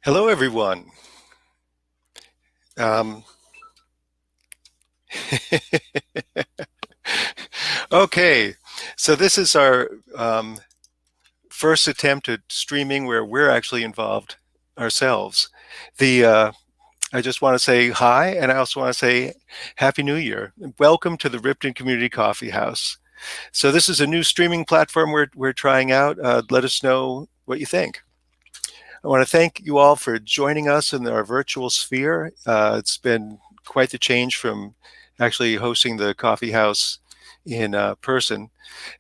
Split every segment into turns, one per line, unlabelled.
Hello, everyone. Um, okay, so this is our first attempt at streaming where we're actually involved ourselves. The I just want to say hi, and I also want to say Happy New Year. Welcome to the Ripton Community Coffee House. So this is a new streaming platform we're trying out. Let us know what you think. I want to thank you all for joining us in our virtual sphere. It's been quite the change from actually hosting the coffee house in person,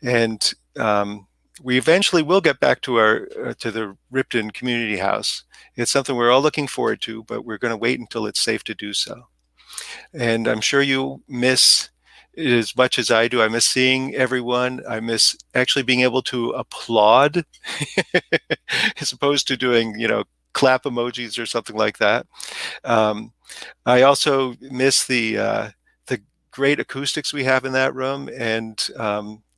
and we eventually will get back to our to the Ripton Community House. It's something we're all looking forward to, but we're going to wait until it's safe to do so. And I'm sure you miss it as much as I do. I miss seeing everyone. I miss actually being able to applaud as opposed to doing, clap emojis or something like that. Um, I also miss the great acoustics we have in that room, and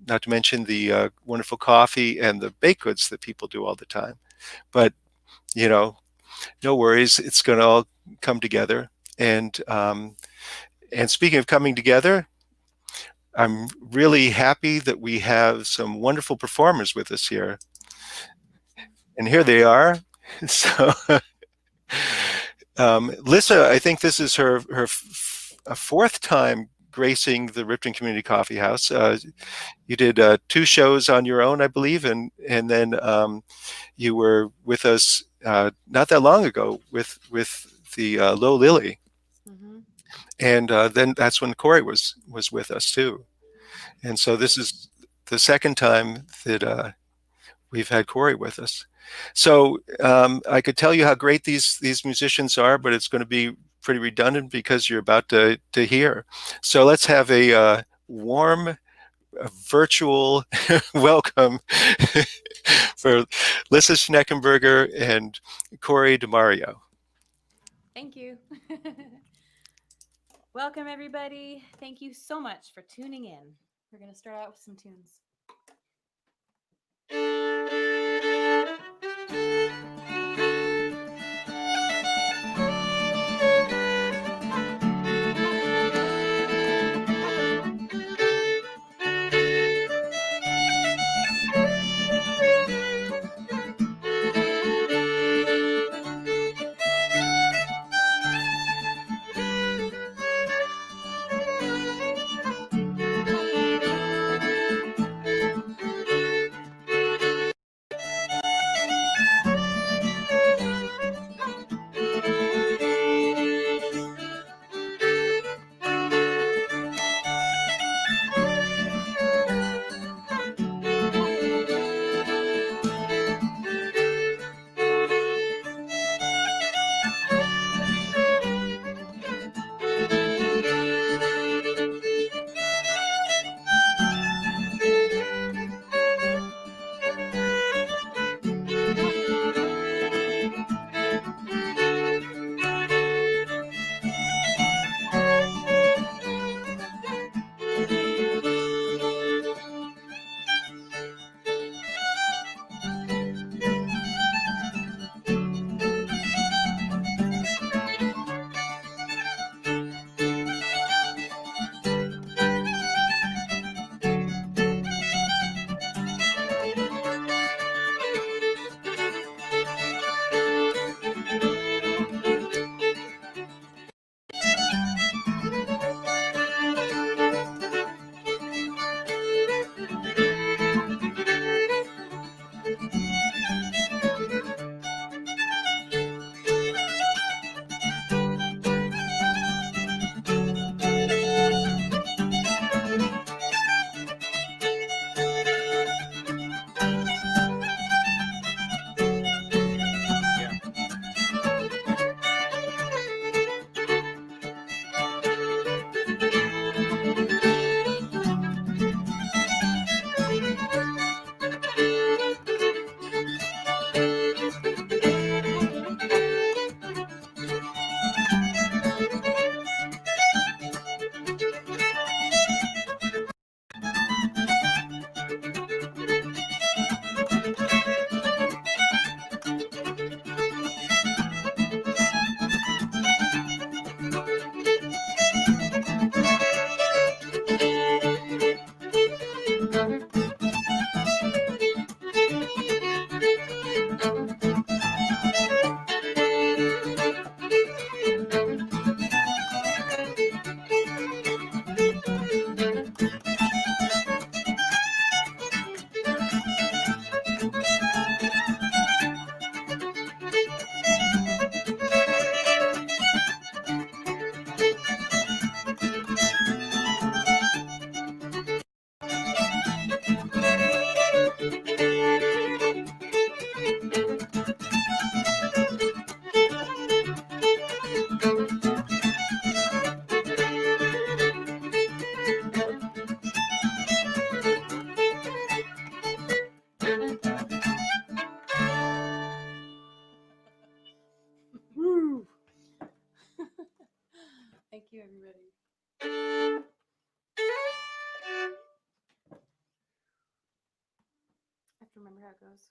not to mention the wonderful coffee and the baked goods that people do all the time. But you know, no worries, it's going to all come together. And speaking of coming together, I'm really happy that we have some wonderful performers with us here, and here they are. So, Lissa, I think this is her a fourth time gracing the Ripton Community Coffee House. You did two shows on your own, I believe, and then you were with us not that long ago with the Low Lily,
Mm-hmm.
and then that's when Corey was with us too. And so this is the second time that we've had Corey with us. So I could tell you how great these musicians are, but it's going to be pretty redundant because you're about to hear. So let's have a warm virtual welcome for Lissa Schneckenburger and Corey DiMario.
Thank you. Welcome, everybody. Thank you so much for tuning in. We're going to start out with some tunes. everybody. I have to remember how it goes.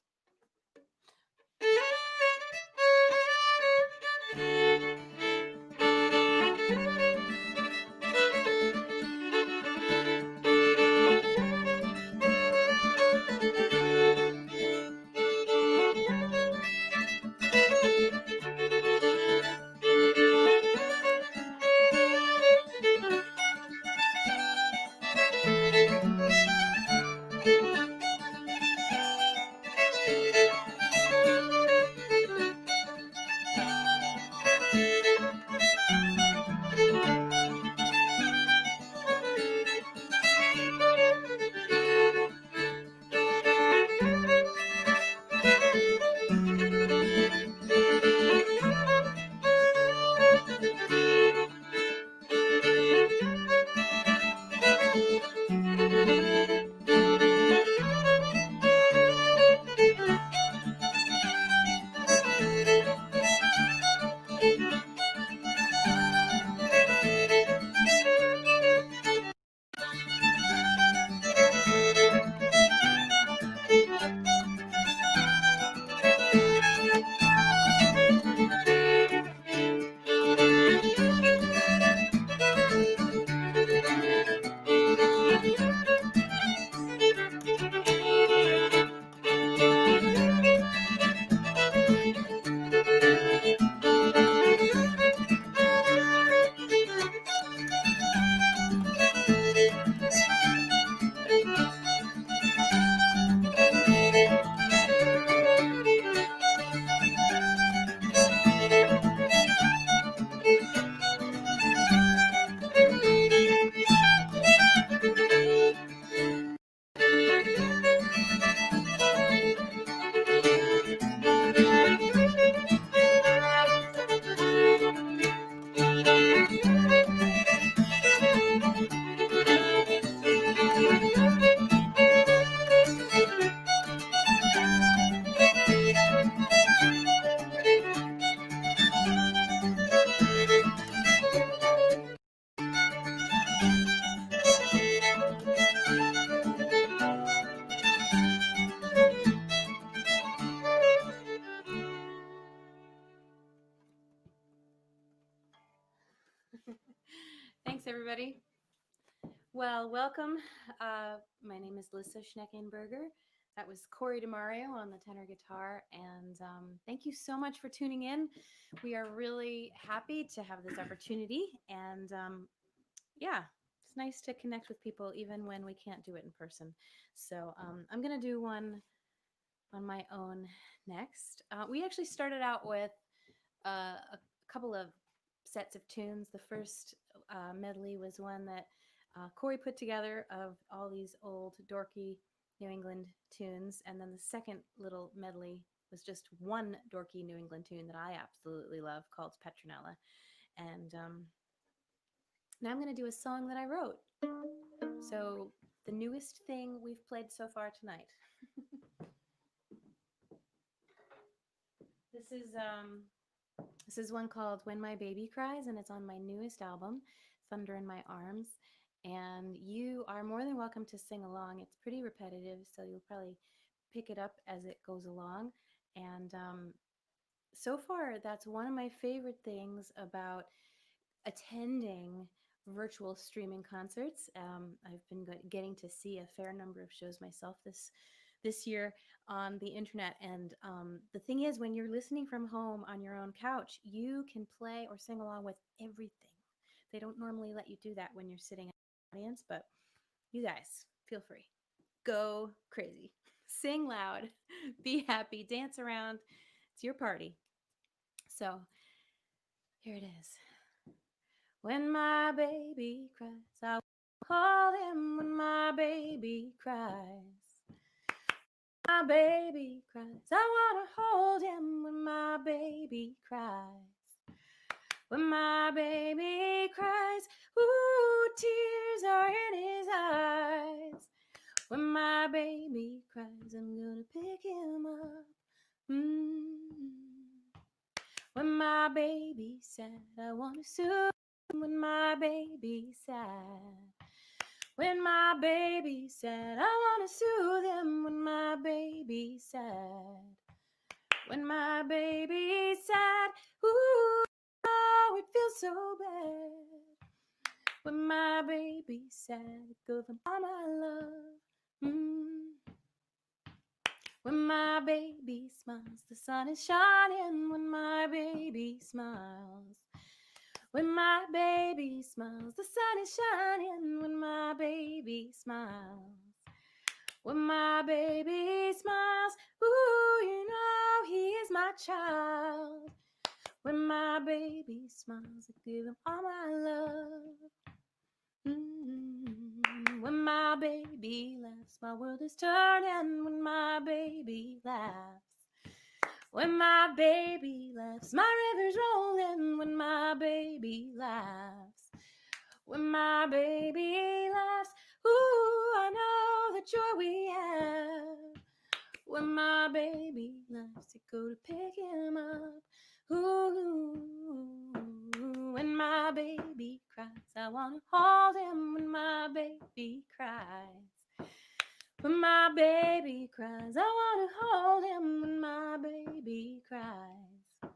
Thanks, everybody. Well, welcome. My name is Lissa Schneckenburger. That was Corey DiMario on the tenor guitar. And thank you so much for tuning in. We are really happy to have this opportunity. And yeah, it's nice to connect with people even when we can't do it in person. So I'm going to do one on my own next. We actually started out with a couple of sets of tunes. The first medley was one that Corey put together of all these old dorky New England tunes, and then the second little medley was just one dorky New England tune that I absolutely love called Petronella. And now I'm going to do a song that I wrote. So the newest thing we've played so far tonight. This is This is one called When My Baby Cries, and it's on my newest album, Thunder in My Arms. And you are more than welcome to sing along. It's pretty repetitive, so you'll probably pick it up as it goes along. And so far, that's one of my favorite things about attending virtual streaming concerts. I've been getting to see a fair number of shows myself this year on the internet. And the thing is, when you're listening from home on your own couch, you can play or sing along with everything. They don't normally let you do that when you're sitting in the audience, but you guys, feel free. Go crazy. Sing loud. Be happy. Dance around. It's your party. So here it is. When my baby cries, I call him when my baby cries. My baby cries, I want to hold him when my baby cries. When my baby cries, ooh, tears are in his eyes. When my baby cries, I'm gonna pick him up. When my baby's sad, I want to soothe when my baby's sad. When my baby's sad, I wanna soothe him when my baby's sad. When my baby's sad, ooh, oh, it feels so bad. When my baby's sad, give him all my love. When my baby smiles, the sun is shining. When my baby smiles. When my baby smiles, the sun is shining. When my baby smiles. When my baby smiles, ooh, you know he is my child. When my baby smiles, I give him all my love. When my baby laughs, my world is turning. When my baby laughs. When my baby laughs, my river's rolling. When my baby laughs. When my baby laughs, ooh, I know the joy we have. When my baby laughs, I go to pick him up. Ooh, when my baby cries, I want to hold him. When my baby cries. When my baby cries, I want to hold him. When my baby cries.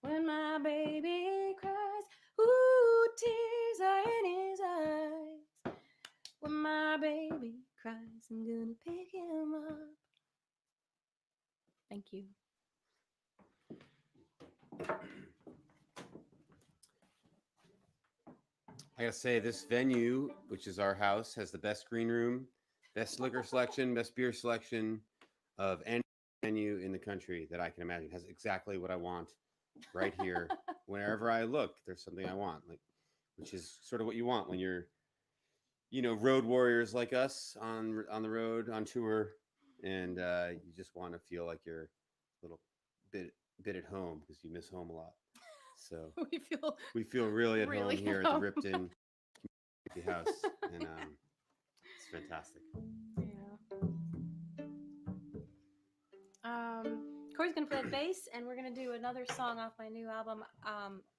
When my baby cries, ooh, tears are in his eyes. When my baby cries, I'm gonna pick him up. Thank you.
I gotta say, this venue, which is our house, has the best green room, best liquor selection, best beer selection of any venue in the country that I can imagine. It has exactly what I want right here. Wherever I look, there's something I want, like, which is sort of what you want when you're, road warriors like us on the road on tour, and you just want to feel like you're a little bit at home because you miss home a lot. So we feel really at home here at the Ripton house, and it's fantastic.
Yeah. Corey's gonna play the bass, and we're gonna do another song off my new album,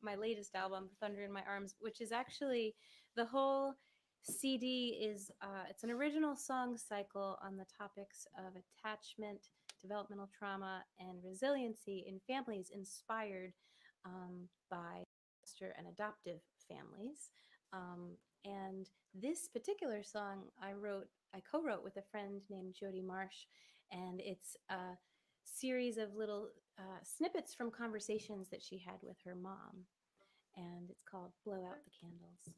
my latest album, Thunder in My Arms, which is actually the whole CD is it's an original song cycle on the topics of attachment, developmental trauma, and resiliency in families inspired by foster and adoptive families. And this particular song I co-wrote with a friend named Jody Marsh, and it's a series of little snippets from conversations that she had with her mom, and it's called Blow Out the Candles.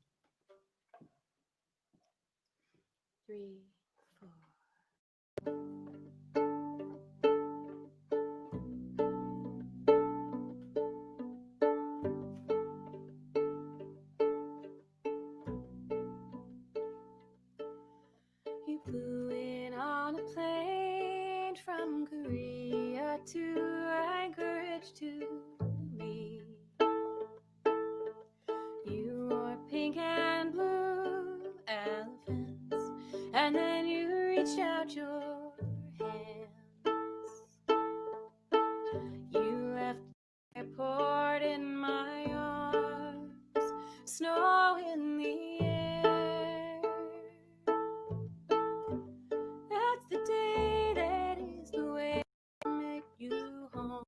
3, 4. You flew in on a plane from Korea to Anchorage to me. You wore pink and blue elephants, and then you reached out your hands. You left the airport in my arms, snow in the air. That's the day, that is the way I make you home.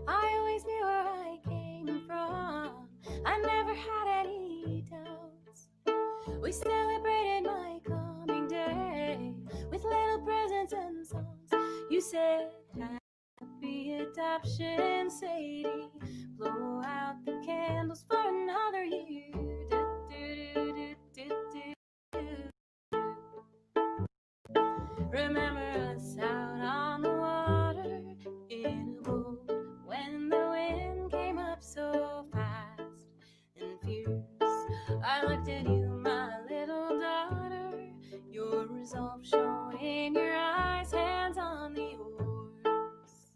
I always knew where I came from, I never had any doubts. We celebrated my coming day with little presents and songs. You said happy adoption, Sadie, blow out the candles for another year. Remember us out on the water in a boat when the wind came up so fast and fierce. I looked at you, my little daughter, your resolve shone in your eyes, hands on the oars.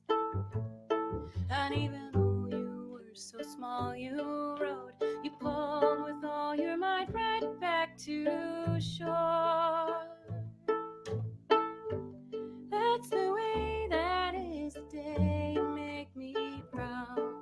And even though you were so small, you rowed, you pulled with all your might right back to shore. That's the way, that is the day you make me proud.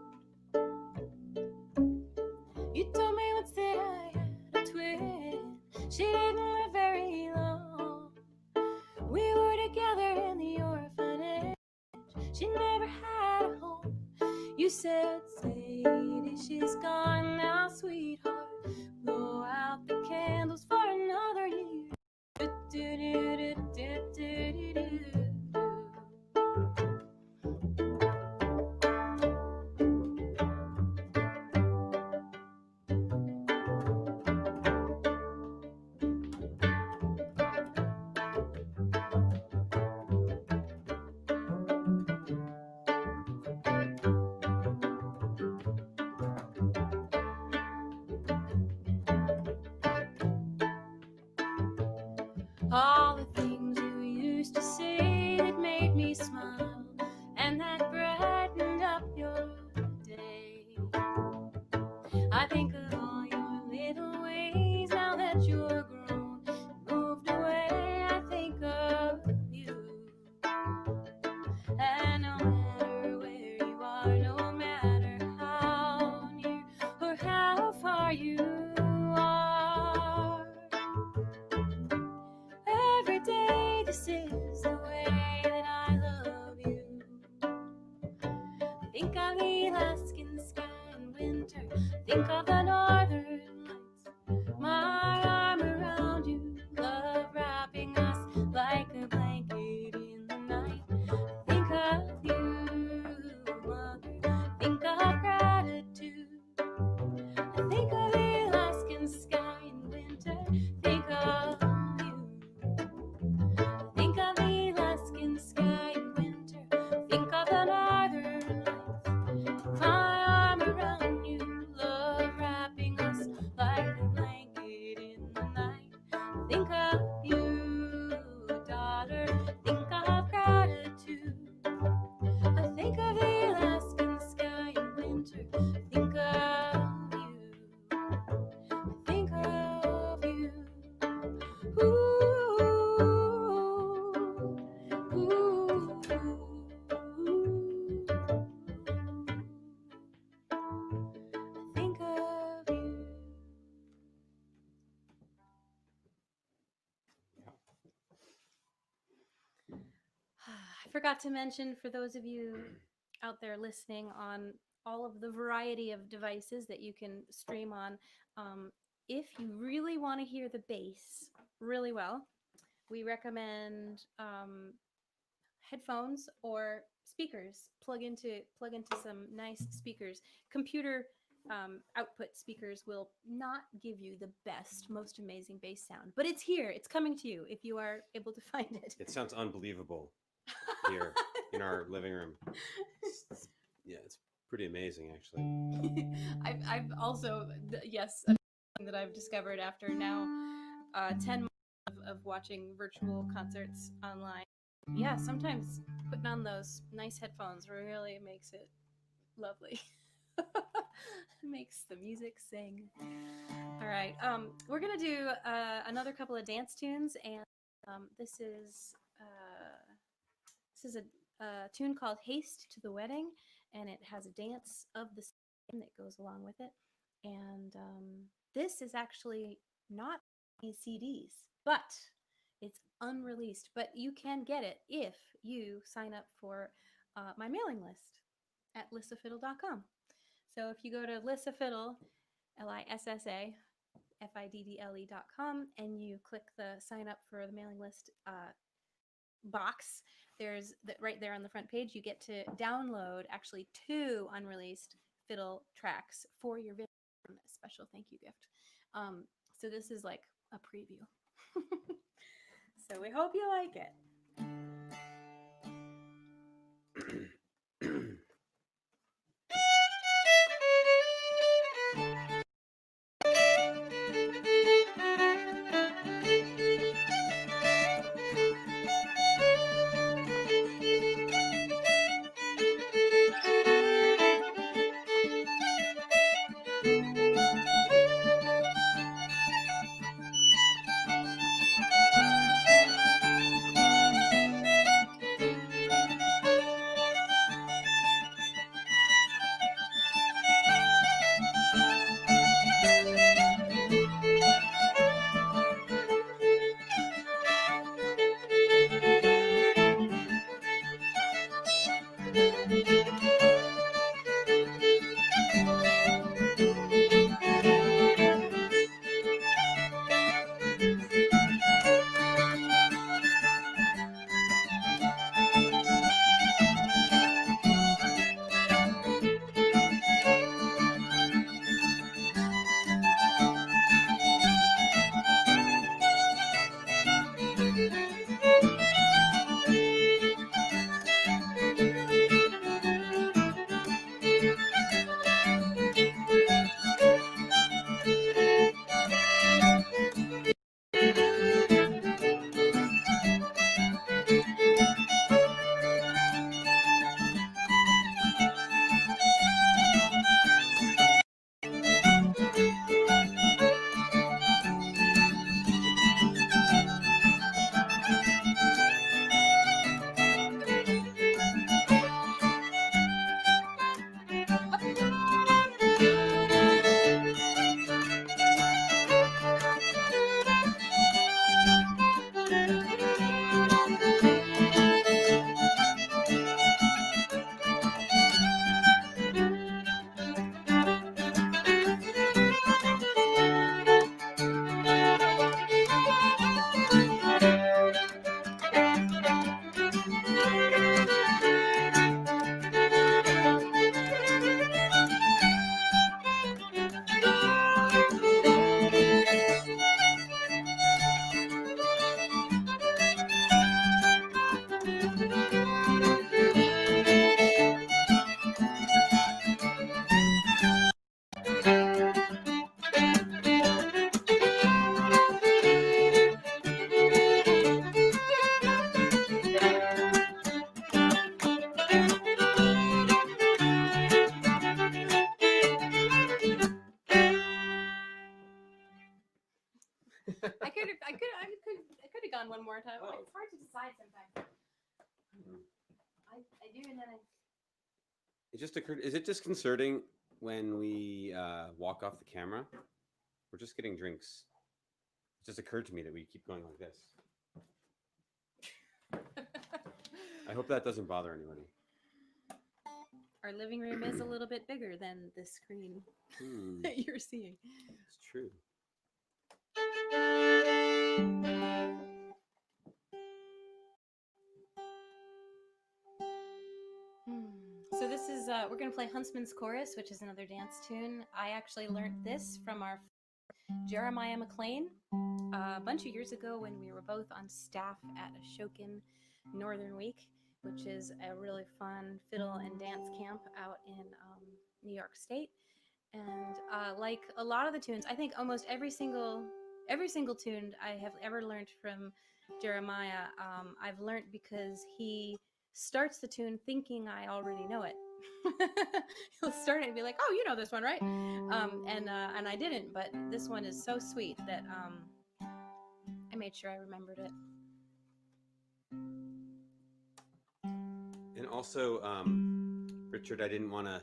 You said, Sadie, she's gone now, sweetheart. Blow out the candles for another year. All the things you used to say that made me smile and that brightened up your day. I think of all your little ways now that you're grown, moved away. I think of you. And no matter where you are, no matter how near or how far you are, every day this is the way that I love you. Think of the Alaskan sky in winter, think of the northern lights, my arm around you, love wrapping us like a blanket in the night. Think of you, mother, think of gratitude. I think of the Alaskan sky in winter, think of you. Think of the Alaskan sky in winter, think of the northern lights, my arm around you, love wrapping us like a blanket in the night. Think of you, daughter, think of gratitude. I think of the Alaskan sky in winter, think of you. I think of you. Ooh, ooh, I think of you. I forgot to mention, for those of you out there listening on all of the variety of devices that you can stream on, if you really want to hear the bass really well, we recommend headphones or speakers. Plug into some nice speakers. Computer output speakers will not give you the best, most amazing bass sound, but it's here. It's coming to you if you are able to find it.
It sounds unbelievable here in our living room. Yeah, it's pretty amazing, actually.
I've also, yes, a thing that I've discovered after now 10 months of watching virtual concerts online. Yeah, sometimes putting on those nice headphones really makes it lovely. Makes the music sing. All right, we're gonna do another couple of dance tunes, and this is a tune called "Haste to the Wedding," and it has a dance of the same that goes along with it. And this is actually not these CDs, but it's unreleased. But you can get it if you sign up for my mailing list at lissafiddle.com. So if you go to lissafiddle, LISSAFIDDLE.com, and you click the sign up for the mailing list box, there's right there on the front page, you get to download actually 2 unreleased fiddle tracks for your video, a special thank you gift. So this is like a preview. So we hope you like it. on one more time.
Oh.
It's hard to decide sometimes. I do, and then
It just occurred. Is it disconcerting when we walk off the camera? We're just getting drinks. It just occurred to me that we keep going like this. I hope that doesn't bother anybody.
Our living room is a little bit bigger than the screen that you're seeing.
It's true.
So this is, we're going to play Huntsman's Chorus, which is another dance tune. I actually learned this from our Jeremiah McLean a bunch of years ago when we were both on staff at Ashokan Northern Week, which is a really fun fiddle and dance camp out in New York State. And like a lot of the tunes, I think almost every single tune I have ever learned from Jeremiah, I've learned because he starts the tune thinking I already know it. He'll start it and be like, "Oh, you know this one, right?" And I didn't, but this one is so sweet that I made sure I remembered it.
And also, Richard, I didn't want to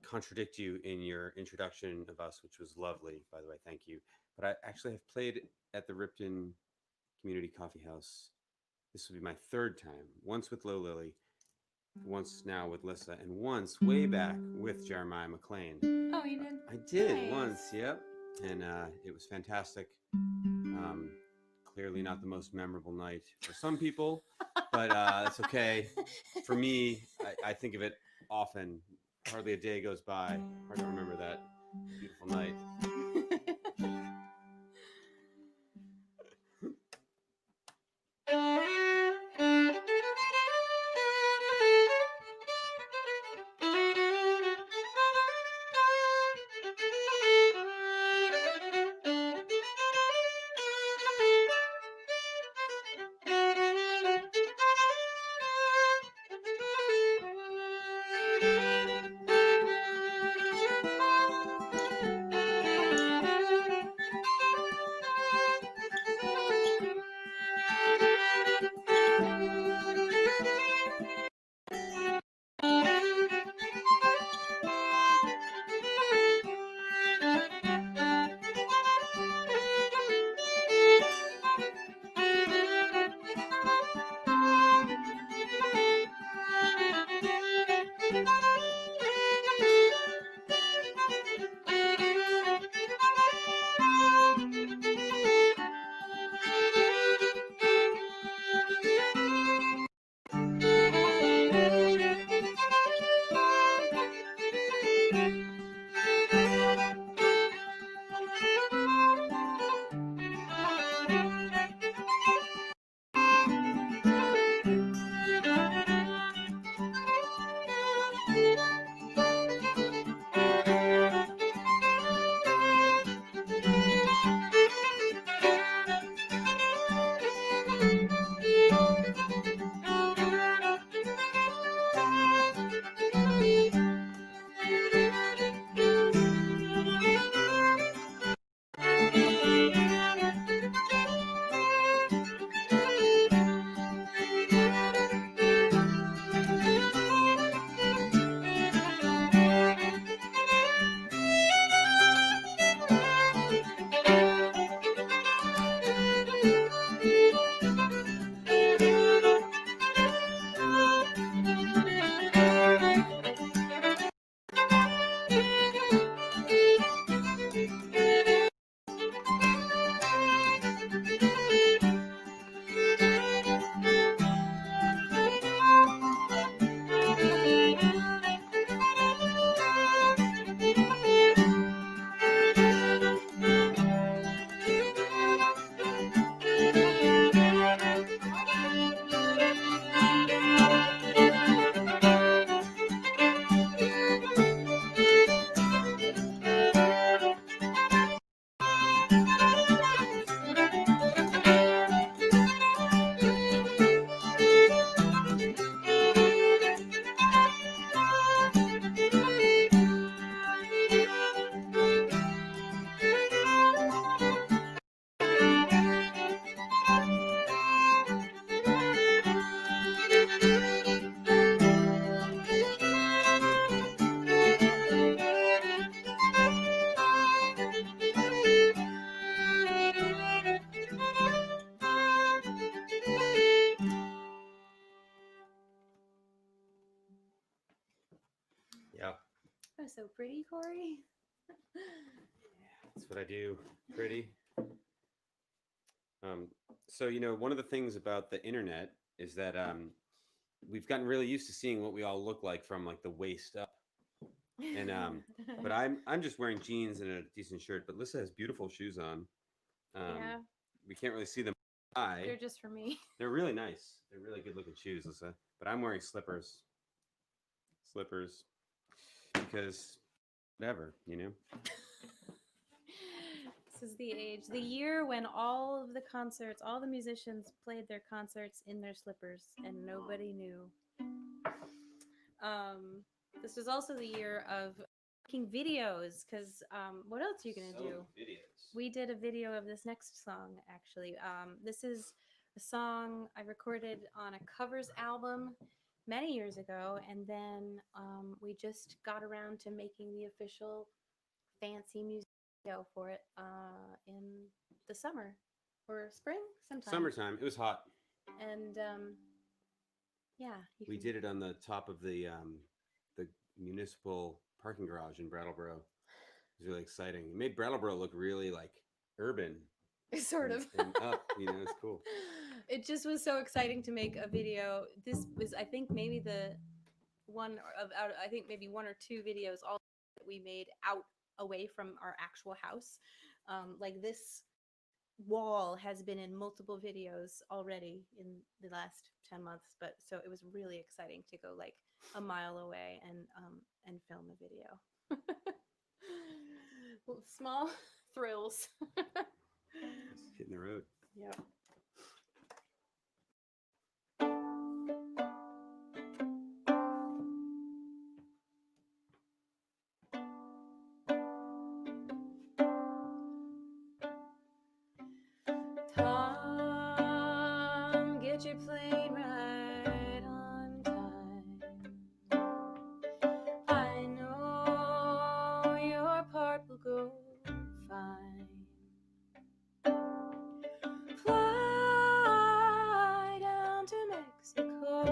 contradict you in your introduction of us, which was lovely, by the way. Thank you. But I actually have played at the Ripton Community Coffee House. This will be my third time. Once with Lo Lily, once now with Lissa, and once way back with Jeremiah McLean.
Oh, you did?
I did
Nice.
once, yep. And it was fantastic. Clearly not the most memorable night for some people, but that's okay. For me, I think of it often. Hardly a day goes by. Hard to remember that beautiful night.
Oh, so pretty, Corey.
That's what I do. Pretty. So one of the things about the internet is that we've gotten really used to seeing what we all look like from like the waist up. And but I'm just wearing jeans and a decent shirt. But Lissa has beautiful shoes on.
Yeah,
We can't really see them.
they're just for me.
They're really nice. They're really good looking shoes, Lissa. But I'm wearing slippers. Slippers. Because whatever.
This is the age, the year when all of the concerts, all the musicians played their concerts in their slippers and nobody knew. This was also the year of making videos because what else are you going to do?
Videos.
We did a video of this next song, actually. This is a song I recorded on a covers album many years ago, and then we just got around to making the official fancy music video for it in the summer or spring sometime.
Summertime. It was hot.
And yeah,
We did it on the top of the municipal parking garage in Brattleboro. It was really exciting. It made Brattleboro look really like urban.
Sort of.
And up, it's cool.
It just was so exciting to make a video. This was, I think, maybe the one of out. I think maybe one or two videos all that we made out away from our actual house. Like this wall has been in multiple videos already in the last 10 months, but so it was really exciting to go like a mile away and film a video. Well, small thrills.
Hitting the road.
Yep. Tom, get your plane right on time. I know your part will go fine. Fly down to Mexico.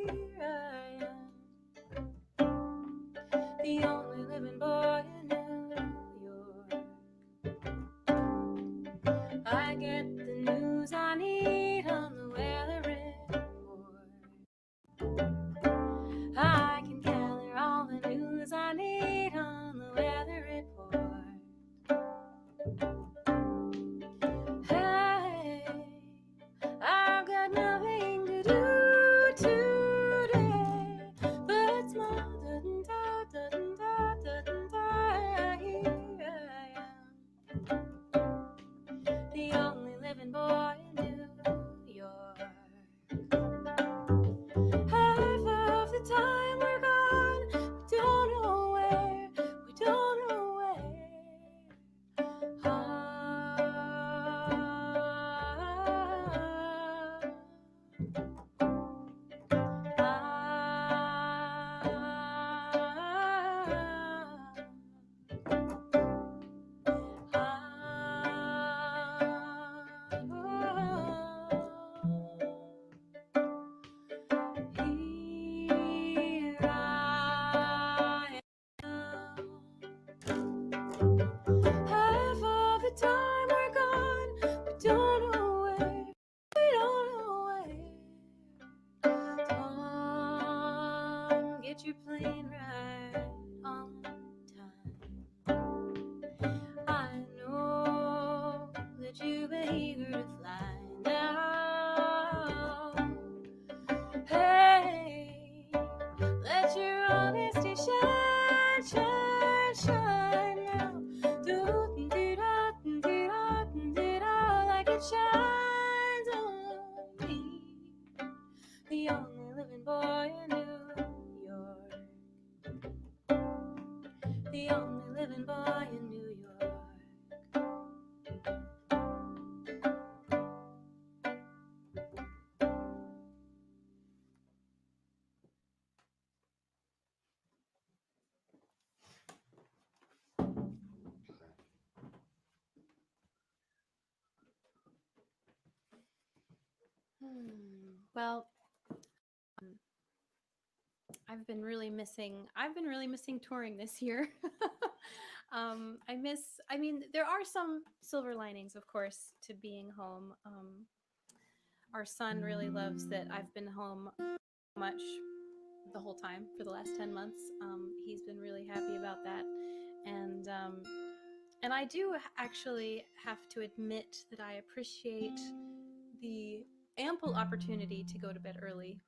Here I am, the only living boy in New York. I get the news I need on the weather report. I can gather all the news I need on the weather report. Hey, I've got nothing to do today but smile. Here I am, the only living boy in New York. Half of the time we're gone, we don't know where, we don't know where. Here I am. Half of the time we're gone, we don't know where, we don't know where. Tom, get your plane right on time. I know that you've been eager to fly now. Hey, let your honesty shine, shine, shine now. Do-do-do-do-do-do, like it shines on me, the only living boy in New York. Well, um, I've been really missing touring this year. I mean, there are some silver linings, of course, to being home. Our son really loves that I've been home much the whole time for the last 10 months. He's been really happy about that. And, um, and I do actually have to admit that I appreciate the ample opportunity to go to bed early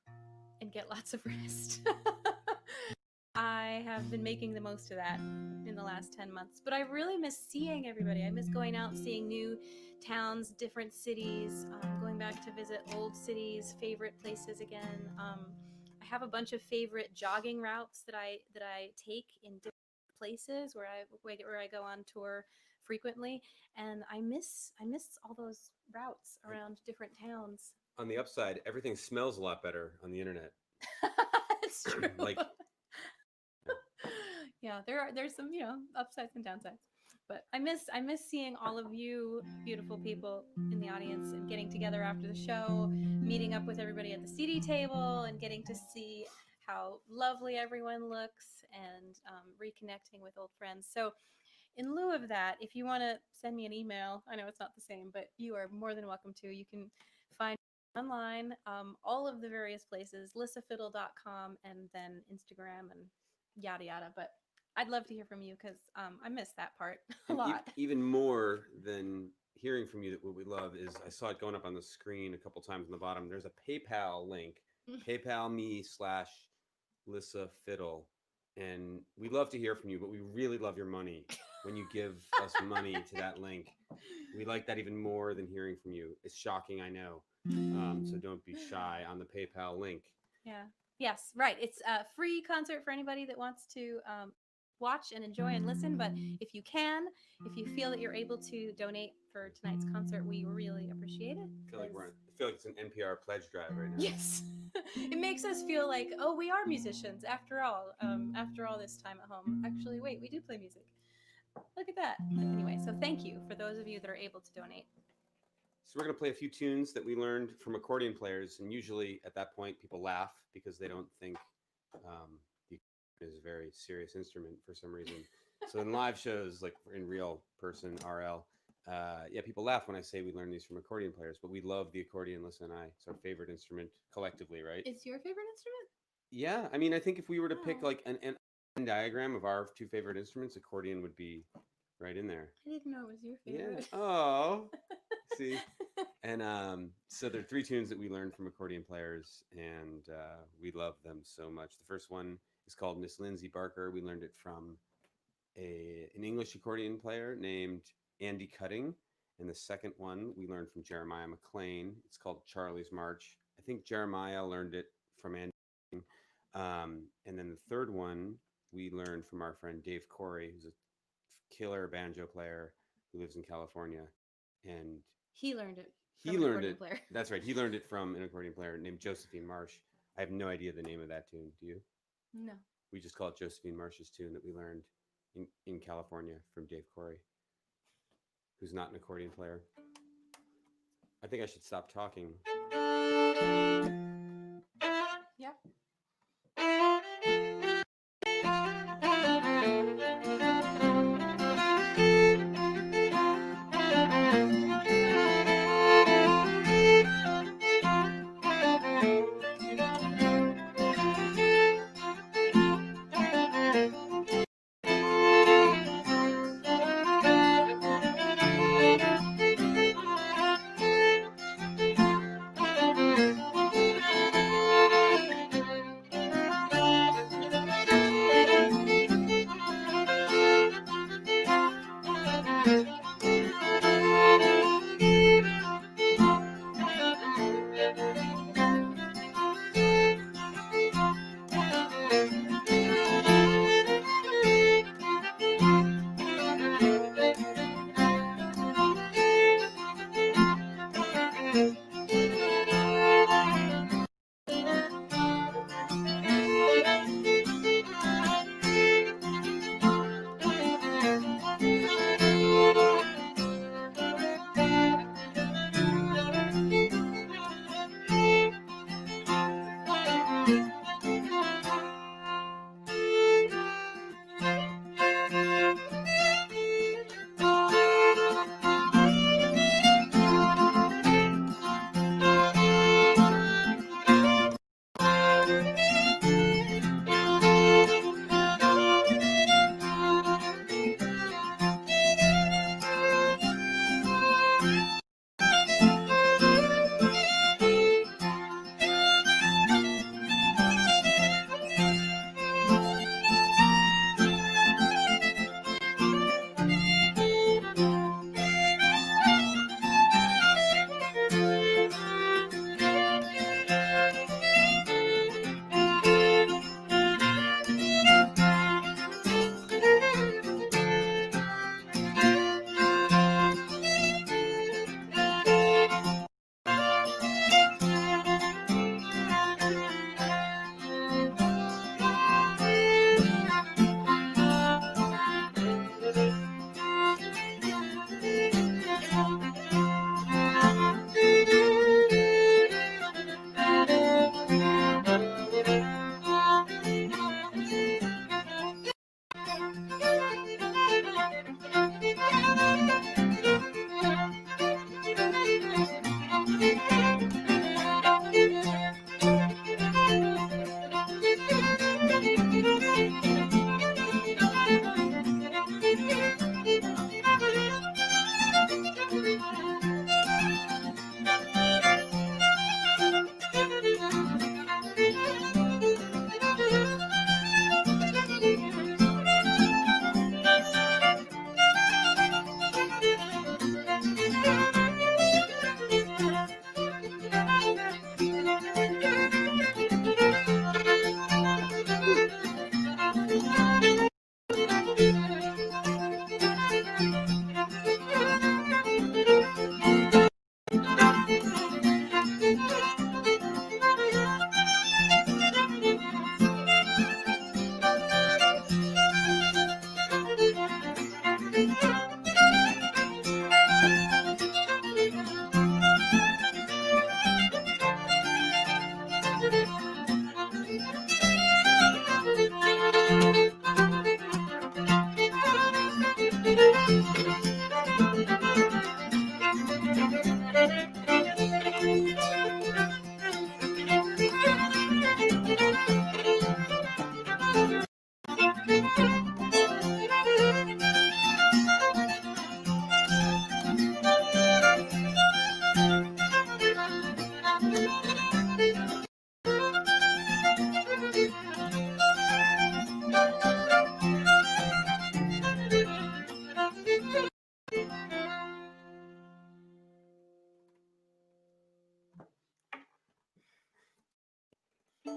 and get lots of rest. I have been making the most of that in the last 10 months. But I really miss seeing everybody. I miss going out, seeing new towns, different cities, going back to visit old cities, favorite places again. I have a bunch of favorite jogging routes that I take in different places where I go on tour frequently, and I miss all those routes around different towns.
On the upside, everything smells a lot better on the internet.
It's true.
Like,
yeah, there's some, upsides and downsides. But I miss seeing all of you beautiful people in the audience and getting together after the show, meeting up with everybody at the CD table and getting to see how lovely everyone looks, and reconnecting with old friends. So in lieu of that, if you want to send me an email, I know it's not the same, but you are more than welcome to. You can find online, all of the various places, lissafiddle.com, and then Instagram and yada yada. But I'd love to hear from you because I miss that part a lot.
Even more than hearing from you, that what we love is, I saw it going up on the screen a couple times on the bottom. There's a PayPal link, PayPal me/Lissa Fiddle. And we love to hear from you, but we really love your money when you give us money to that link. We like that even more than hearing from you. It's shocking, I know. So don't be shy on the PayPal link.
Yeah. Yes, right. It's a free concert for anybody that wants to watch and enjoy and listen. But if you feel that you're able to donate for tonight's concert, we really appreciate it.
I feel like it's an NPR pledge drive right now.
Yes. It makes us feel like, oh, we are musicians after all this time at home. Actually, wait, we do play music. Look at that. Anyway, so thank you for those of you that are able to donate.
So we're going to play a few tunes that we learned from accordion players, and usually at that point people laugh because they don't think the accordion is a very serious instrument for some reason. So in live shows, like in real person RL, people laugh when I say we learned these from accordion players, but we love the accordion. Lissa and I, it's our favorite instrument collectively, right?
It's your favorite instrument?
Yeah, I mean, I think if we were to pick like an diagram of our two favorite instruments, accordion would be right in there.
I didn't know it was your favorite.
Yeah. Oh, see. And so there are three tunes that we learned from accordion players, and we love them so much. The first one is called Miss Lindsay Barker. We learned it from an English accordion player named Andy Cutting. And the second one we learned from Jeremiah McLean. It's called Charlie's March. I think Jeremiah learned it from Andy. And then the third one we learned from our friend Dave Corey, who's a killer banjo player who lives in California. And
he learned it.
He learned it. Player. That's right. He learned it from an accordion player named Josephine Marsh. I have no idea the name of that tune. Do you?
No.
We just call it Josephine Marsh's tune that we learned in California from Dave Corey, who's not an accordion player. I think I should stop talking.
Yep.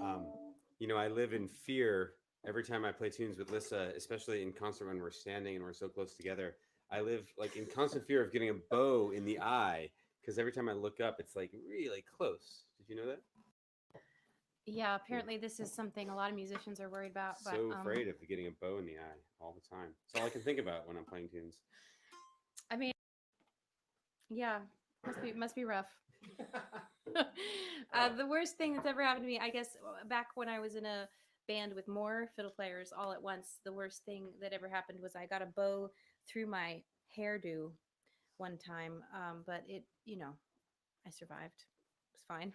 Um, I live in fear every time I play tunes with Lissa, especially in concert when we're standing and we're so close together. I live like in constant fear of getting a bow in the eye because every time I look up, it's like really close. Did you know that?
Yeah,
Yeah.
apparently this is something a lot of musicians are worried about, but
So afraid of getting a bow in the eye all the time. It's all I can think about when I'm playing tunes.
I mean, yeah, must be rough. The worst thing that's ever happened to me, I guess, back when I was in a band with more fiddle players all at once, the worst thing that ever happened was I got a bow through my hairdo one time. But I survived. It was fine.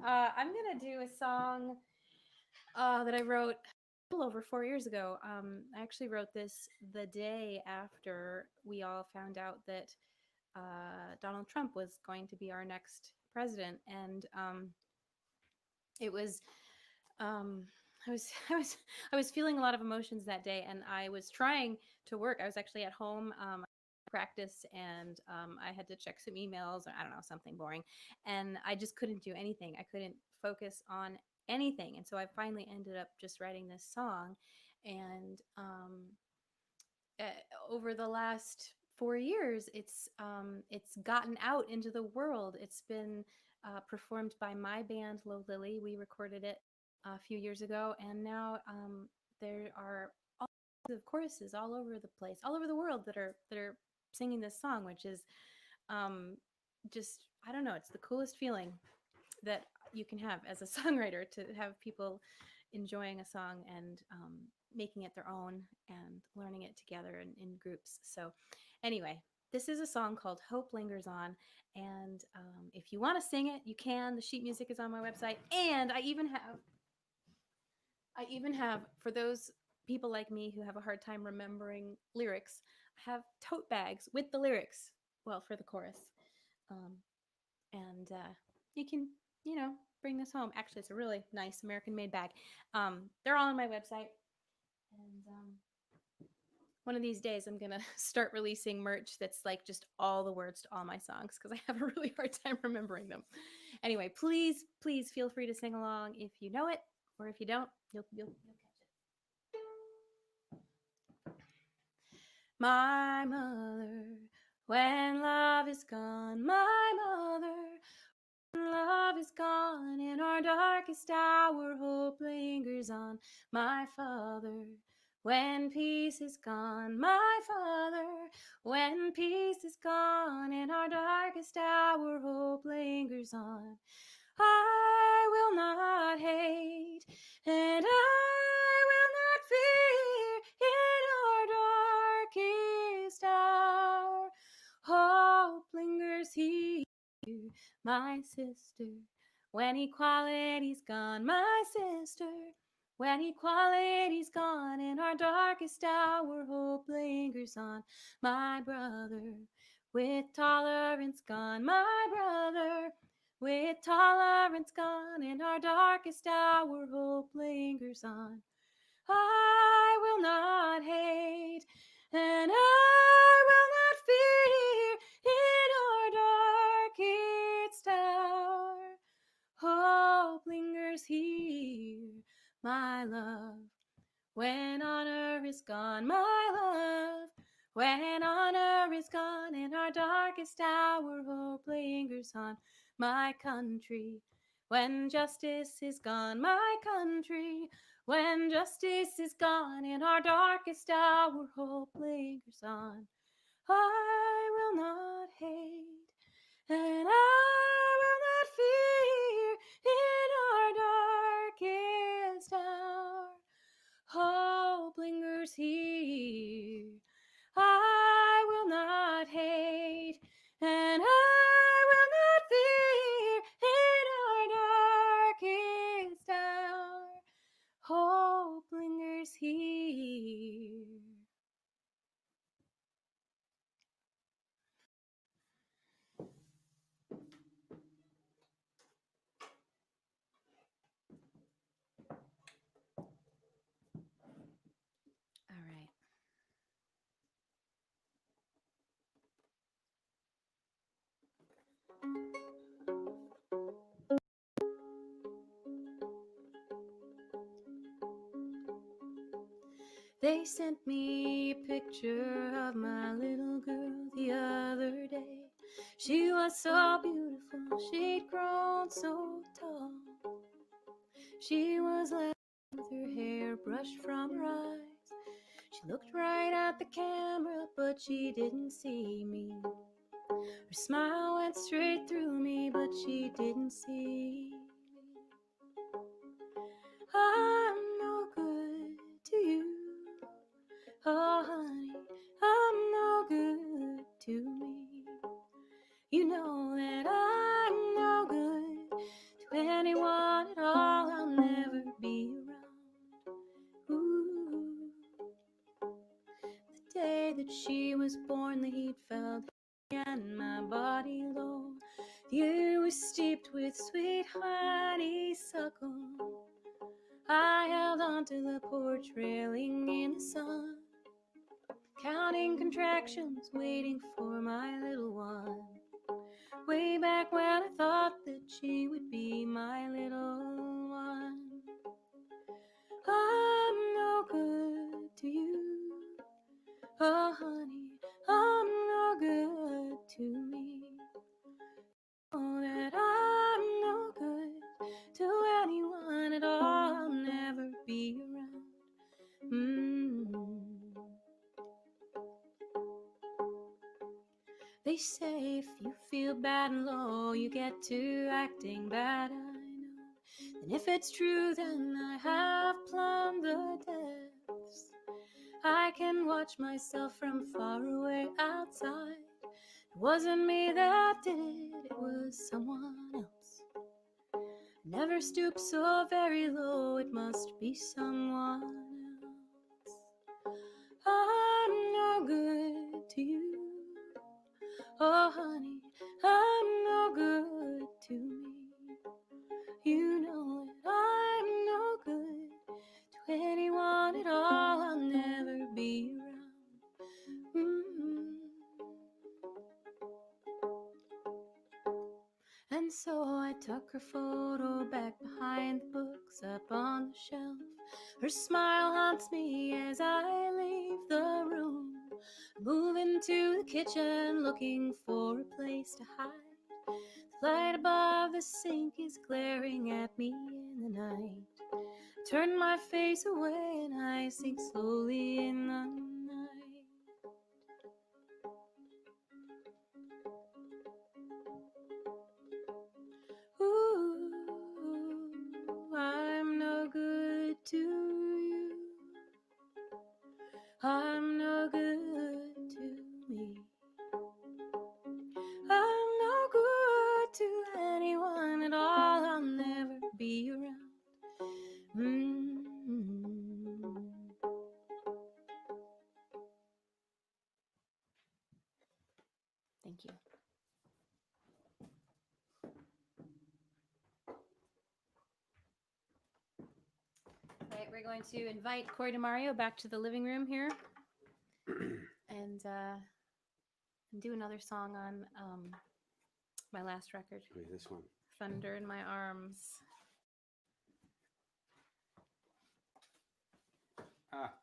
I'm gonna do a song that I wrote a little over 4 years ago. I actually wrote this the day after we all found out that Donald Trump was going to be our next president, and it was um, I was feeling a lot of emotions that day, and I was trying to work. I was actually at home. Practice, and I had to check some emails, or I don't know, something boring, and I just couldn't do anything. I couldn't focus on anything, and so I finally ended up just writing this song, and uh, over the last 4 years, it's gotten out into the world. It's been performed by my band, Low Lily. We recorded it a few years ago, and now there are all kinds of choruses all over the place, all over the world that are singing this song, which is um, just, I don't know. It's the coolest feeling that you can have as a songwriter, to have people enjoying a song and making it their own and learning it together in groups. So, anyway, this is a song called Hope Lingers On. And if you want to sing it, you can. The sheet music is on my website. And I even have, for those people like me who have a hard time remembering lyrics, I have tote bags with the lyrics, well, for the chorus. Um, and you can, bring this home. Actually, it's a really nice American made bag. They're all on my website. And one of these days, I'm going to start releasing merch that's like just all the words to all my songs, because I have a really hard time remembering them. Anyway, please, please feel free to sing along if you know it, or if you don't, you'll catch it. My mother, when love is gone, my mother, when love is gone, in our darkest hour, hope lingers on. My father, when peace is gone, my father, when peace is gone, in our darkest hour, hope lingers on. I will not hate, and I will not fear in our darkest hour. Hope lingers here, my sister, when equality's gone, my sister. When equality's gone, in our darkest hour, hope lingers on. My brother, with tolerance gone, my brother, with tolerance gone, in our darkest hour, hope lingers on. I will not hate, and I will not fear in our darkest hour. Hope lingers here, my love. When honor is gone, my love. When honor is gone, in our darkest hour, hope lingers on. My country, when justice is gone, my country. When justice is gone, in our darkest hour, hope lingers on. I will not hate, and I will not fear in our darkest hour. Hope lingers here. I will not hate, and I will not fear in our darkest hour. Hope lingers here. All right. They sent me a picture of my little girl the other day. She was so beautiful, she'd grown so tall. She was laughing with her hair brushed from her eyes. She looked right at the camera, but she didn't see me. Her smile went straight through me, but she didn't see me. I'm no good to you. Oh, honey, I'm no good to me. You know that I'm no good to anyone at all. I'll never be around. Ooh. The day that she was born, the heat felt and my body low. The air was steeped with sweet honeysuckle. I held onto the porch railing in the sun, counting contractions, waiting for my little one. Way back when I thought that she would be my little one. I'm no good to you. Oh, honey, I'm no good to me. Oh, that I'm no good to anyone at all. I'll never be around. They say if you feel bad and low, you get to acting bad, I know. And if it's true, then I have plumbed the depths. I can watch myself from far away outside. It wasn't me that did it, it was someone else. Never stoop so very low, it must be someone else. I'm no good to you. Oh, honey, I'm no good to me. You know that I'm no good to anyone at all. I'll never be around. And so I tuck her photo back behind the books up on the shelf. Her smile haunts me as I leave the room. Move into the kitchen looking for a place to hide. The light above the sink is glaring at me in the night. Turn my face away and I sink slowly in the night. Ooh, I'm no good to you. I'm no good to me. I'm no good to anyone at all. I'll never be around. Thank you. Right, we're going to invite Corey DiMario back to the living room here and do another song on my last record.
Wait, this one.
Thunder in My Arms.
Ah.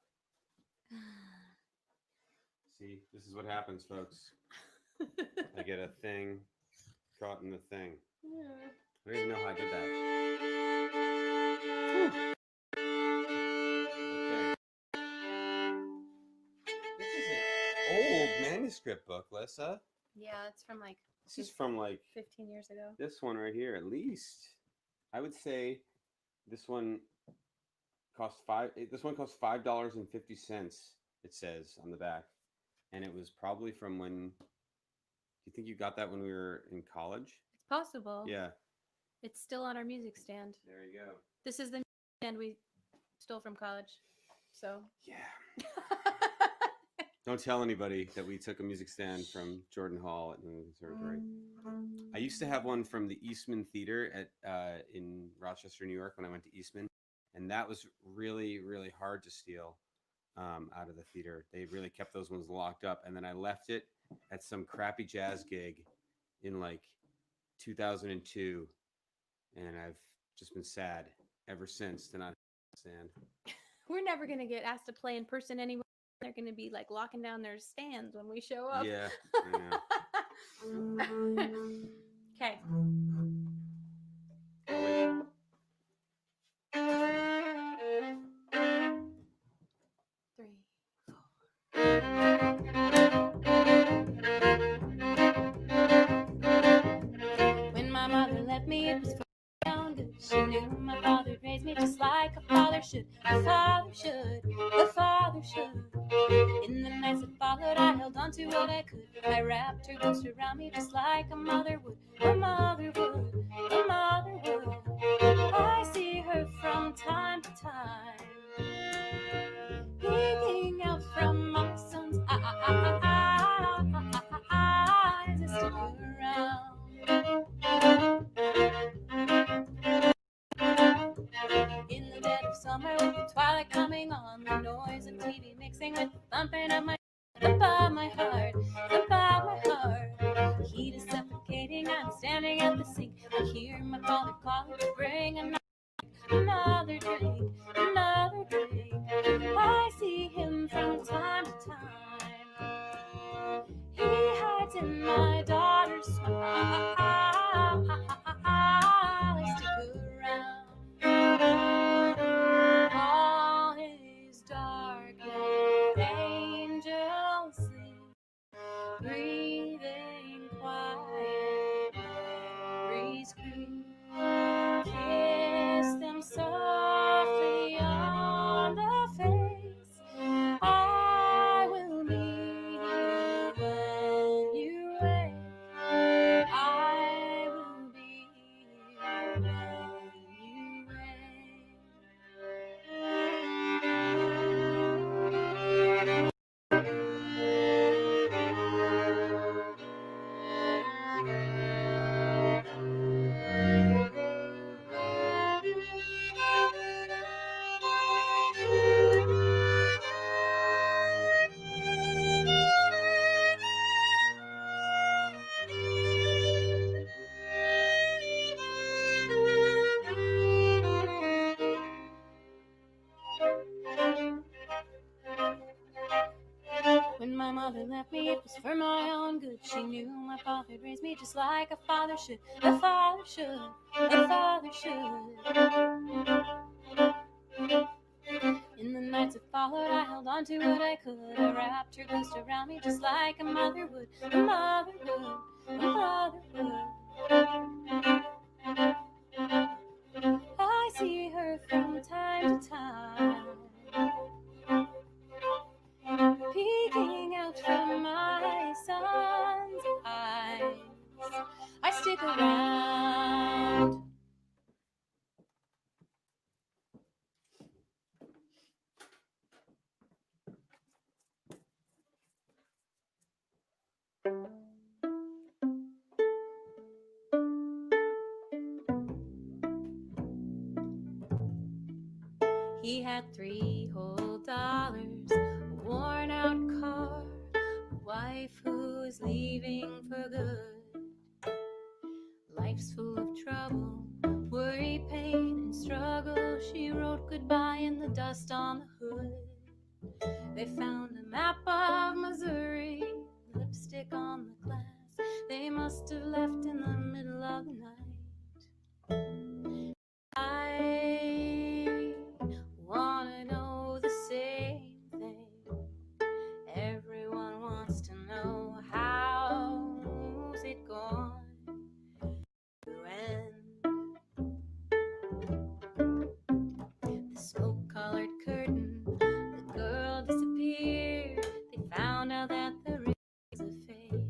See, this is what happens, folks. I get a thing caught in the thing.
Yeah.
I don't even know how I did that. Okay. This is an old manuscript book, Lissa.
Yeah, it's from like
This is from like
15 years ago.
this one right here, at least. I would say this one cost $5.50. It says on the back, and it was probably from when. Do you think you got that when we were in college?
It's possible.
Yeah.
It's still on our music stand.
There you go.
This is the stand we stole from college. So.
Yeah. Don't tell anybody that we took a music stand from Jordan Hall at New England Conservatory. I used to have one from the Eastman Theater at in Rochester, New York, when I went to Eastman, and that was really, really hard to steal out of the theater. They really kept those ones locked up, and then I left it at some crappy jazz gig in like 2002, and I've just been sad ever since to not stand.
we're never gonna get asked to play in person anymore. They're gonna be like locking down their stands when we show up.
Yeah, I know.
Okay. Three. When my mother left me, it was for my own good. She knew my father'd raise me just like a father should. A father should. A father should. In the nights that followed, I held on to what I could. I wrapped her ghost around me just like a mother would. A mother would. A mother would. I see her from time to time, peeking out from my son's eyes. I stick around. In the dead of summer, with the twilight coming on, the noise of TV mixing with the thumping of my above my heart, above my heart. Heat is suffocating. I'm standing at the sink. I hear my father calling to bring another drink, another drink. I see him from time to time. He hides in my daughter's smile. I stick around. All his dark angels sleep, breathing quiet, breeze creep. Kiss them softly on the face. I will meet you when you wake. I will be here when you wake. When my mother left me, it was for my own good. She knew my father'd raised me just like a father should. A father should. A father should. In the nights that followed, I held on to what I could. I wrapped her ghost around me just like a mother would. A mother would. A mother would. I see her from time to time, peeking out from my son's eyes. I stick around. He had $3 whole, a worn out car, a wife who was leaving for good. Life's full of trouble, worry, pain, and struggle. She wrote goodbye in the dust on the hood. They found a map of Missouri, lipstick on the glass. They must have left in the middle of the night. I wanna know the same thing. Everyone wants to know, how's it going to end? The smoke-colored curtain, the girl disappeared. They found out that the ring is a fake.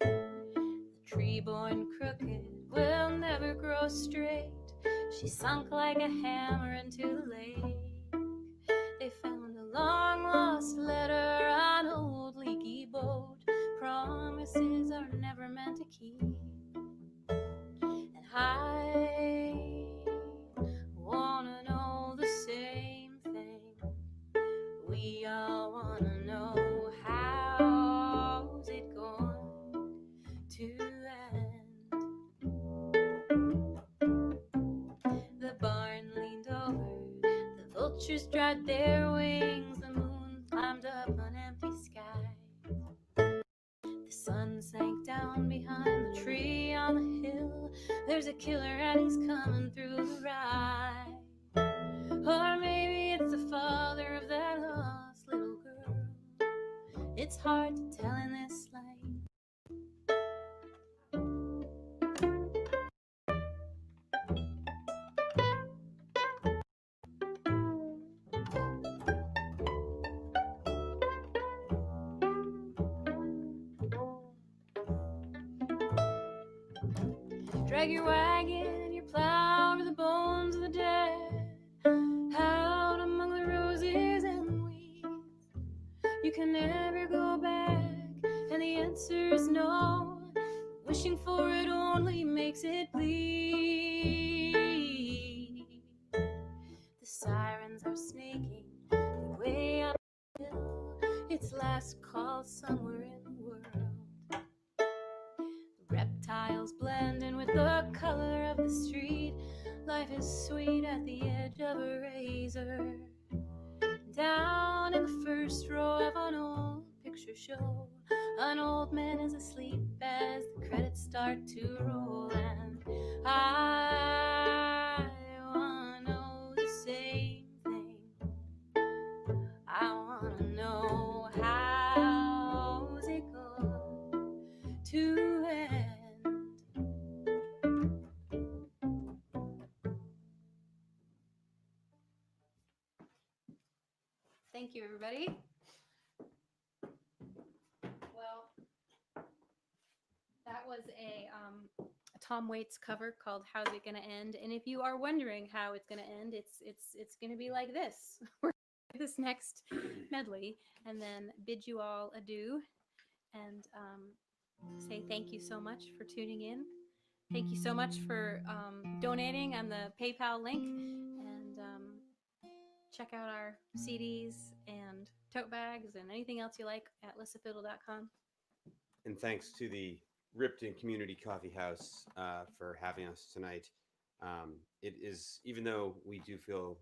The tree born crooked will never grow straight. She sunk like a hammer into the lake. They found a long-lost letter, an old leaky boat. Promises are never meant to keep. And I wanna know the same thing. We all wanna know, how's it going to end? The barn leaned over, the vultures dried their wings, the moon climbed up an empty sky. The sun sank down behind the tree on the hill. There's a killer and he's coming through the ride. Or maybe it's the father of that lost little girl. It's hard to tell in this light. Drag your wagon and your plow to the bones of the dead, out among the roses and the weeds. You can never go back, and the answer is no. Wishing for it only makes it bleed. The sirens are snaking their way up the hill. It's last call somewhere in the world. Reptiles blend in with the color of the street. Life is sweet at the edge of a razor. Down in the first row of an old picture show, an old man is asleep as the credits start to roll. And I wanna know the same thing. I wanna know, how's it going to end? Thank you, everybody. Well, that was a Tom Waits cover called "How's It Gonna End?" And if you are wondering how it's gonna end, it's gonna be like this. We're gonna do this next medley, and then bid you all adieu, and say thank you so much for tuning in. Thank you so much for donating on the PayPal link, and check out our CDs and tote bags and anything else you like at lissafiddle.com.
And thanks to the Ripton Community Coffee House for having us tonight. It is, even though we do feel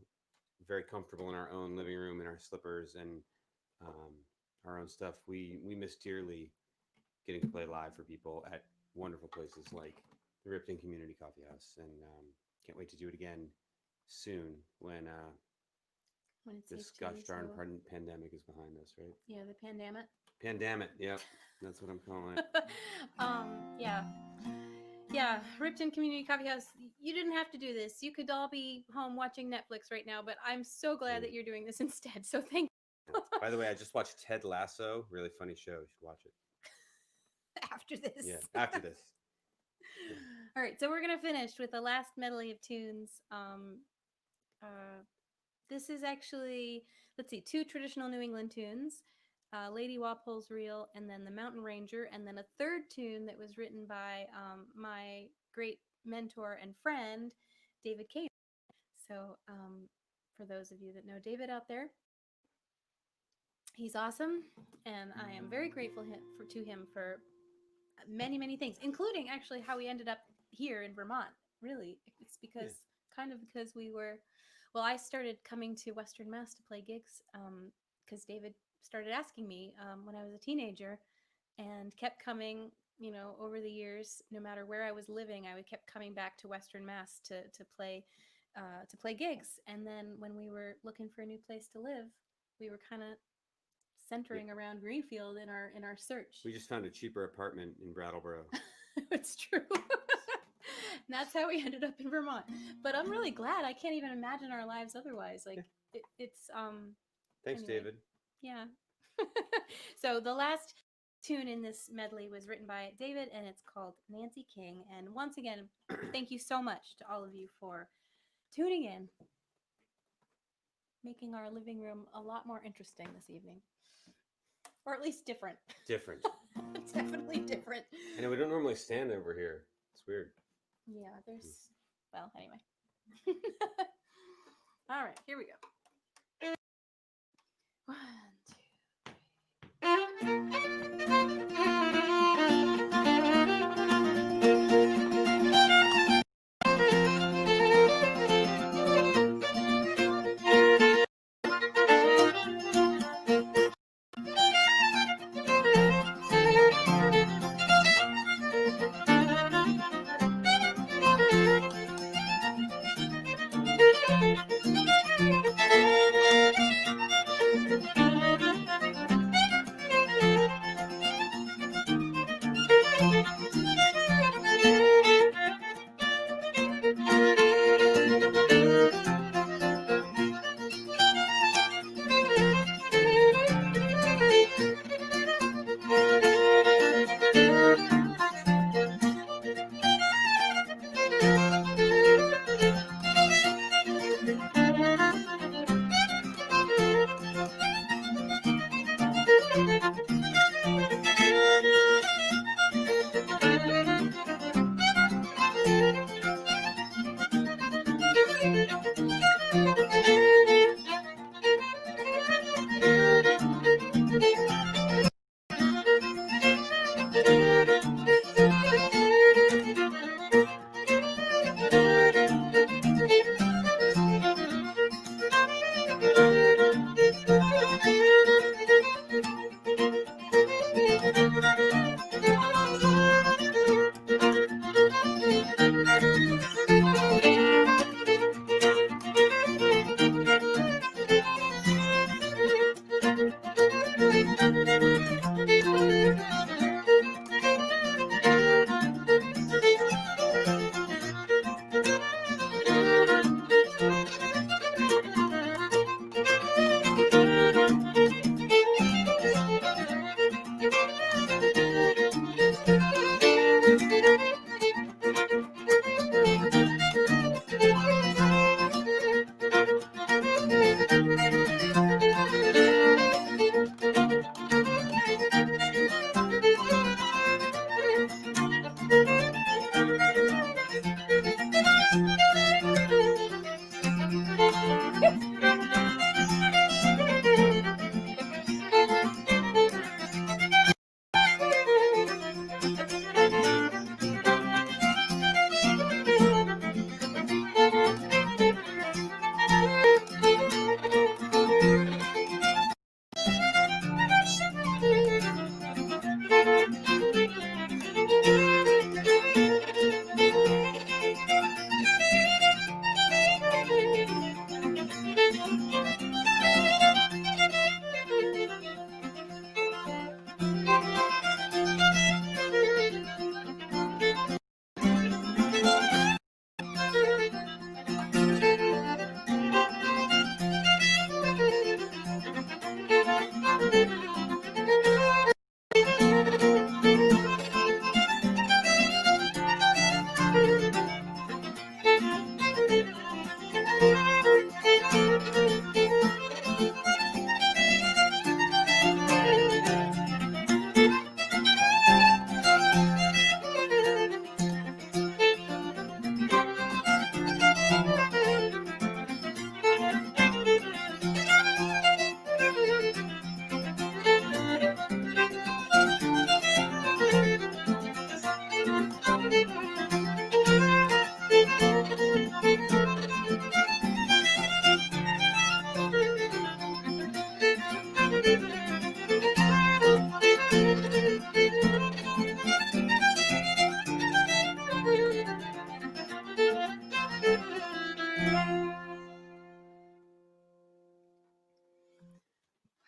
very comfortable in our own living room in our slippers and our own stuff, we miss dearly getting to play live for people at wonderful places like the Ripton Community Coffee House, and can't wait to do it again soon when
it's
this
safe to
gosh
do
darn
so.
pandemic is behind us, right?
Yeah, the pandemic.
Pandemic, yep, that's what I'm calling it.
Yeah, Ripton Community Coffee House. You didn't have to do this. You could all be home watching Netflix right now, but I'm so glad that you're doing this instead. So thank you.
By the way, I just watched Ted Lasso. Really funny show. You should watch it.
After this.
Yeah, after this. Yeah.
All right, so we're gonna finish with the last medley of tunes. This is actually, let's see, 2 traditional New England tunes, Lady Walpole's Reel, and then The Mountain Ranger, and then a third tune that was written by my great mentor and friend, David Kane. So for those of you that know David out there, he's awesome, and I am very grateful to him for many, many things, including actually how we ended up here in Vermont. Really, it's because we were, well, I started coming to Western Mass to play gigs because David started asking me when I was a teenager, and kept coming, over the years. No matter where I was living, I kept coming back to Western Mass to play gigs. And then when we were looking for a new place to live, we were kind of centering around Greenfield in our search.
We just found a cheaper apartment in Brattleboro.
It's true. And that's how we ended up in Vermont. But I'm really glad. I can't even imagine our lives otherwise. Like it's
Thanks,
anyway.
David.
Yeah. So the last tune in this medley was written by David, and it's called Nancy King. And once again, thank you so much to all of you for tuning in, making our living room a lot more interesting this evening. Or at least different.
Different.
It's definitely different.
I know we don't normally stand over here. It's weird.
Yeah, well, anyway. All right, here we go. 1, 2, 3. All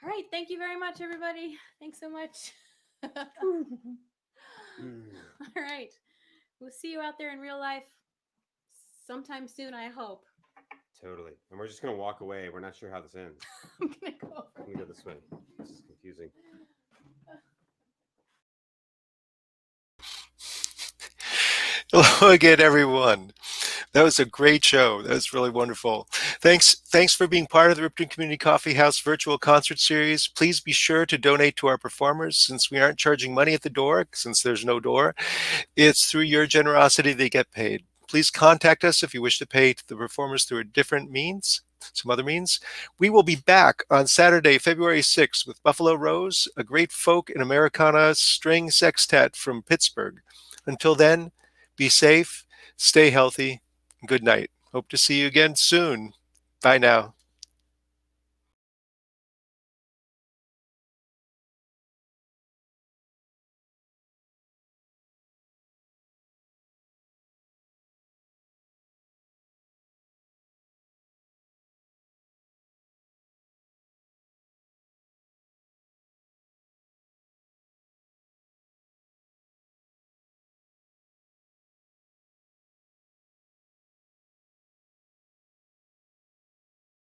right. Thank you very much, everybody. Thanks so much. All right. We'll see you out there in real life sometime soon, I hope.
Totally. And we're just going to walk away. We're not sure how this ends.
I'm going to go over.
Let me go this way. This is confusing.
Hello again, everyone. That was a great show. That was really wonderful. Thanks for being part of the Ripton Community Coffee House virtual concert series. Please be sure to donate to our performers since we aren't charging money at the door, since there's no door. It's through your generosity they get paid. Please contact us if you wish to pay the performers through a different means, some other means. We will be back on Saturday, February 6th with Buffalo Rose, a great folk and Americana string sextet from Pittsburgh. Until then, be safe, stay healthy, good night. Hope to see you again soon. Bye now.